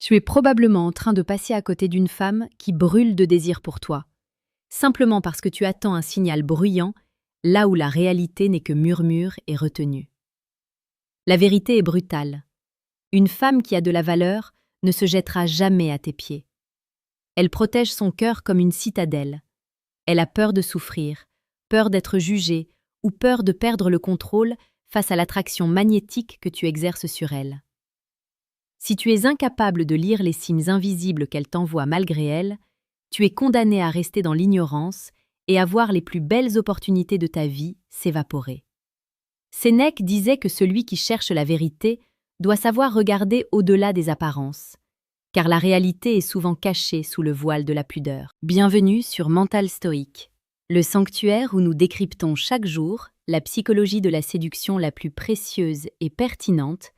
Tu es probablement en train de passer à côté d'une femme qui brûle de désir pour toi, simplement parce que tu attends un signal bruyant, là où la réalité n'est que murmure et retenue. La vérité est brutale. Une femme qui a de la valeur ne se jettera jamais à tes pieds. Elle protège son cœur comme une citadelle. Elle a peur de souffrir, peur d'être jugée ou peur de perdre le contrôle face à l'attraction magnétique que tu exerces sur elle. Si tu es incapable de lire les signes invisibles qu'elle t'envoie malgré elle, tu es condamné à rester dans l'ignorance et à voir les plus belles opportunités de ta vie s'évaporer. Sénèque disait que celui qui cherche la vérité doit savoir regarder au-delà des apparences, car la réalité est souvent cachée sous le voile de la pudeur. Bienvenue sur Mental Stoïque, le sanctuaire où nous décryptons chaque jour la psychologie de la séduction la plus précieuse et pertinente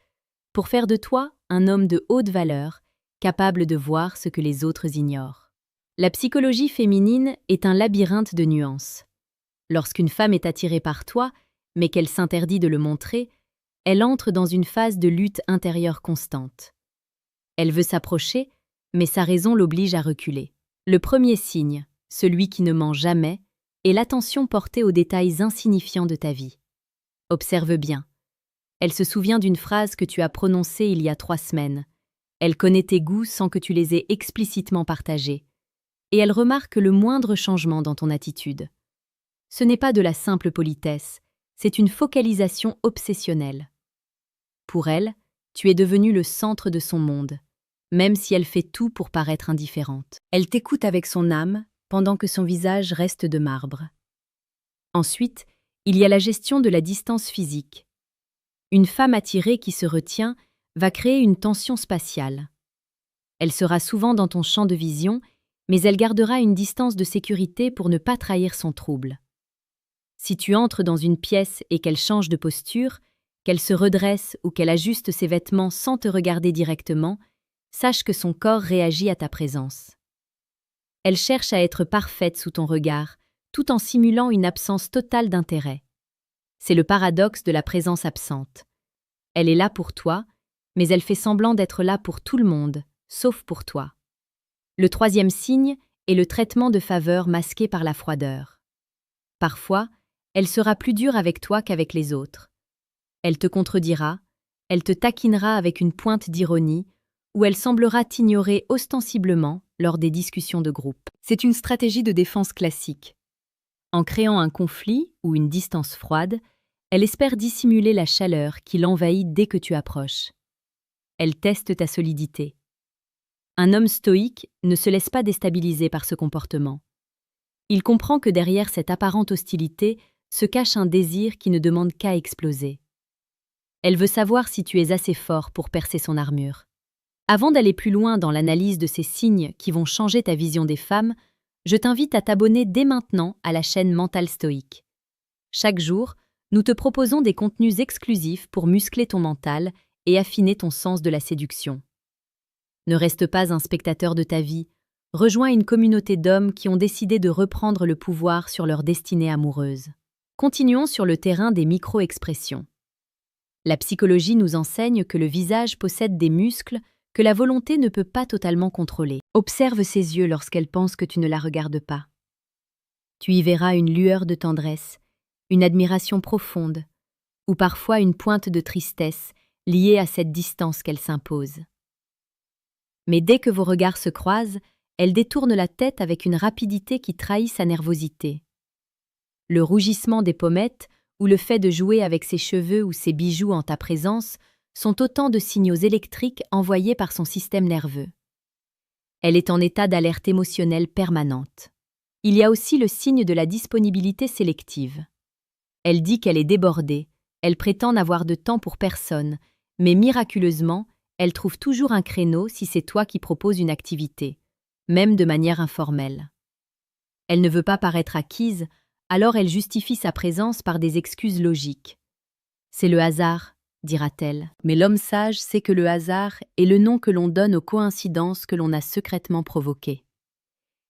pour faire de toi un homme de haute valeur, capable de voir ce que les autres ignorent. La psychologie féminine est un labyrinthe de nuances. Lorsqu'une femme est attirée par toi, mais qu'elle s'interdit de le montrer, elle entre dans une phase de lutte intérieure constante. Elle veut s'approcher, mais sa raison l'oblige à reculer. Le premier signe, celui qui ne ment jamais, est l'attention portée aux détails insignifiants de ta vie. Observe bien. Elle se souvient d'une phrase que tu as prononcée il y a 3 semaines. Elle connaît tes goûts sans que tu les aies explicitement partagés. Et elle remarque le moindre changement dans ton attitude. Ce n'est pas de la simple politesse, c'est une focalisation obsessionnelle. Pour elle, tu es devenu le centre de son monde, même si elle fait tout pour paraître indifférente. Elle t'écoute avec son âme, pendant que son visage reste de marbre. Ensuite, il y a la gestion de la distance physique. Une femme attirée qui se retient va créer une tension spatiale. Elle sera souvent dans ton champ de vision, mais elle gardera une distance de sécurité pour ne pas trahir son trouble. Si tu entres dans une pièce et qu'elle change de posture, qu'elle se redresse ou qu'elle ajuste ses vêtements sans te regarder directement, sache que son corps réagit à ta présence. Elle cherche à être parfaite sous ton regard, tout en simulant une absence totale d'intérêt. C'est le paradoxe de la présence absente. Elle est là pour toi, mais elle fait semblant d'être là pour tout le monde, sauf pour toi. Le troisième signe est le traitement de faveur masqué par la froideur. Parfois, elle sera plus dure avec toi qu'avec les autres. Elle te contredira, elle te taquinera avec une pointe d'ironie, ou elle semblera t'ignorer ostensiblement lors des discussions de groupe. C'est une stratégie de défense classique. En créant un conflit ou une distance froide, elle espère dissimuler la chaleur qui l'envahit dès que tu approches. Elle teste ta solidité. Un homme stoïque ne se laisse pas déstabiliser par ce comportement. Il comprend que derrière cette apparente hostilité se cache un désir qui ne demande qu'à exploser. Elle veut savoir si tu es assez fort pour percer son armure. Avant d'aller plus loin dans l'analyse de ces signes qui vont changer ta vision des femmes, je t'invite à t'abonner dès maintenant à la chaîne Mental Stoïque. Chaque jour, nous te proposons des contenus exclusifs pour muscler ton mental et affiner ton sens de la séduction. Ne reste pas un spectateur de ta vie, rejoins une communauté d'hommes qui ont décidé de reprendre le pouvoir sur leur destinée amoureuse. Continuons sur le terrain des micro-expressions. La psychologie nous enseigne que le visage possède des muscles que la volonté ne peut pas totalement contrôler. Observe ses yeux lorsqu'elle pense que tu ne la regardes pas. Tu y verras une lueur de tendresse, une admiration profonde, ou parfois une pointe de tristesse liée à cette distance qu'elle s'impose. Mais dès que vos regards se croisent, elle détourne la tête avec une rapidité qui trahit sa nervosité. Le rougissement des pommettes ou le fait de jouer avec ses cheveux ou ses bijoux en ta présence sont autant de signaux électriques envoyés par son système nerveux. Elle est en état d'alerte émotionnelle permanente. Il y a aussi le signe de la disponibilité sélective. Elle dit qu'elle est débordée, elle prétend n'avoir de temps pour personne, mais miraculeusement, elle trouve toujours un créneau si c'est toi qui proposes une activité, même de manière informelle. Elle ne veut pas paraître acquise, alors elle justifie sa présence par des excuses logiques. C'est le hasard, dira-t-elle, mais l'homme sage sait que le hasard est le nom que l'on donne aux coïncidences que l'on a secrètement provoquées.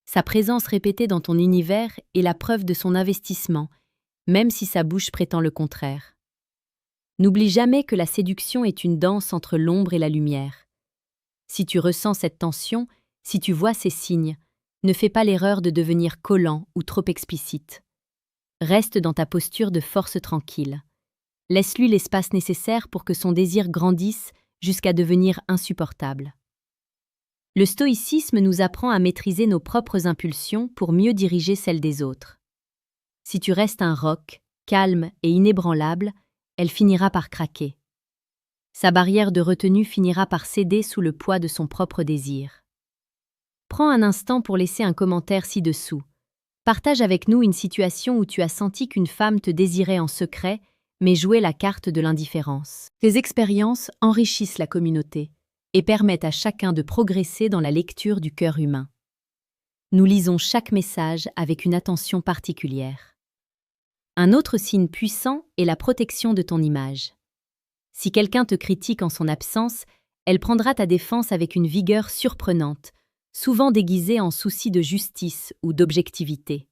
Sa présence répétée dans ton univers est la preuve de son investissement, même si sa bouche prétend le contraire. N'oublie jamais que la séduction est une danse entre l'ombre et la lumière. Si tu ressens cette tension, si tu vois ces signes, ne fais pas l'erreur de devenir collant ou trop explicite. Reste dans ta posture de force tranquille. Laisse-lui l'espace nécessaire pour que son désir grandisse jusqu'à devenir insupportable. Le stoïcisme nous apprend à maîtriser nos propres impulsions pour mieux diriger celles des autres. Si tu restes un roc, calme et inébranlable, elle finira par craquer. Sa barrière de retenue finira par céder sous le poids de son propre désir. Prends un instant pour laisser un commentaire ci-dessous. Partage avec nous une situation où tu as senti qu'une femme te désirait en secret, mais jouait la carte de l'indifférence. Tes expériences enrichissent la communauté et permettent à chacun de progresser dans la lecture du cœur humain. Nous lisons chaque message avec une attention particulière. Un autre signe puissant est la protection de ton image. Si quelqu'un te critique en son absence, elle prendra ta défense avec une vigueur surprenante, souvent déguisée en souci de justice ou d'objectivité.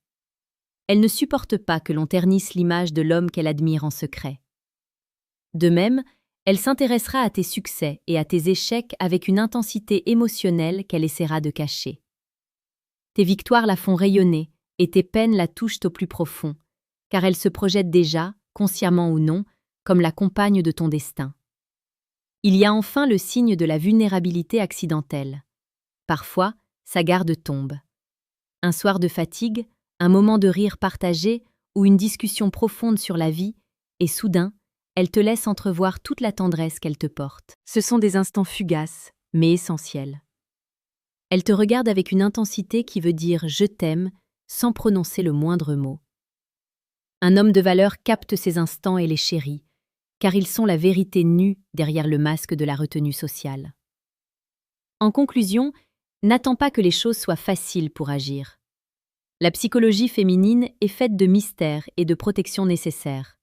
Elle ne supporte pas que l'on ternisse l'image de l'homme qu'elle admire en secret. De même, elle s'intéressera à tes succès et à tes échecs avec une intensité émotionnelle qu'elle essaiera de cacher. Tes victoires la font rayonner et tes peines la touchent au plus profond, car elle se projette déjà, consciemment ou non, comme la compagne de ton destin. Il y a enfin le signe de la vulnérabilité accidentelle. Parfois, sa garde tombe. Un soir de fatigue, un moment de rire partagé ou une discussion profonde sur la vie, et soudain, elle te laisse entrevoir toute la tendresse qu'elle te porte. Ce sont des instants fugaces, mais essentiels. Elle te regarde avec une intensité qui veut dire « je t'aime » sans prononcer le moindre mot. Un homme de valeur capte ces instants et les chérit, car ils sont la vérité nue derrière le masque de la retenue sociale. En conclusion, n'attends pas que les choses soient faciles pour agir. La psychologie féminine est faite de mystères et de protections nécessaires.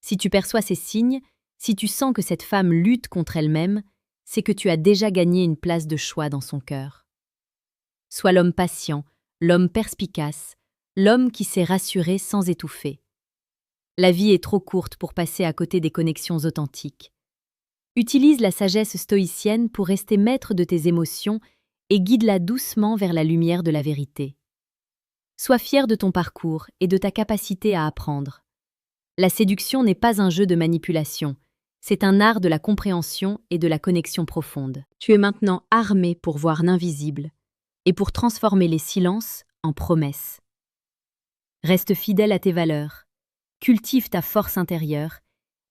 Si tu perçois ces signes, si tu sens que cette femme lutte contre elle-même, c'est que tu as déjà gagné une place de choix dans son cœur. Sois l'homme patient, l'homme perspicace, l'homme qui sait rassurer sans étouffer. La vie est trop courte pour passer à côté des connexions authentiques. Utilise la sagesse stoïcienne pour rester maître de tes émotions et guide-la doucement vers la lumière de la vérité. Sois fier de ton parcours et de ta capacité à apprendre. La séduction n'est pas un jeu de manipulation, c'est un art de la compréhension et de la connexion profonde. Tu es maintenant armé pour voir l'invisible et pour transformer les silences en promesses. Reste fidèle à tes valeurs. Cultive ta force intérieure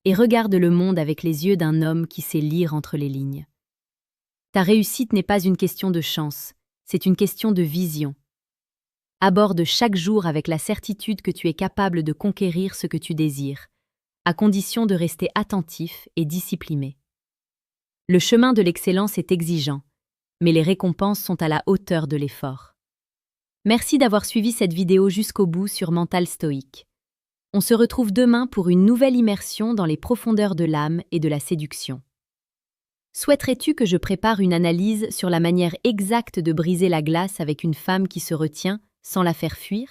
et regarde le monde avec les yeux d'un homme qui sait lire entre les lignes. Ta réussite n'est pas une question de chance, c'est une question de vision. Aborde chaque jour avec la certitude que tu es capable de conquérir ce que tu désires, à condition de rester attentif et discipliné. Le chemin de l'excellence est exigeant, mais les récompenses sont à la hauteur de l'effort. Merci d'avoir suivi cette vidéo jusqu'au bout sur Mental Stoïque. On se retrouve demain pour une nouvelle immersion dans les profondeurs de l'âme et de la séduction. Souhaiterais-tu que je prépare une analyse sur la manière exacte de briser la glace avec une femme qui se retient sans la faire fuir ?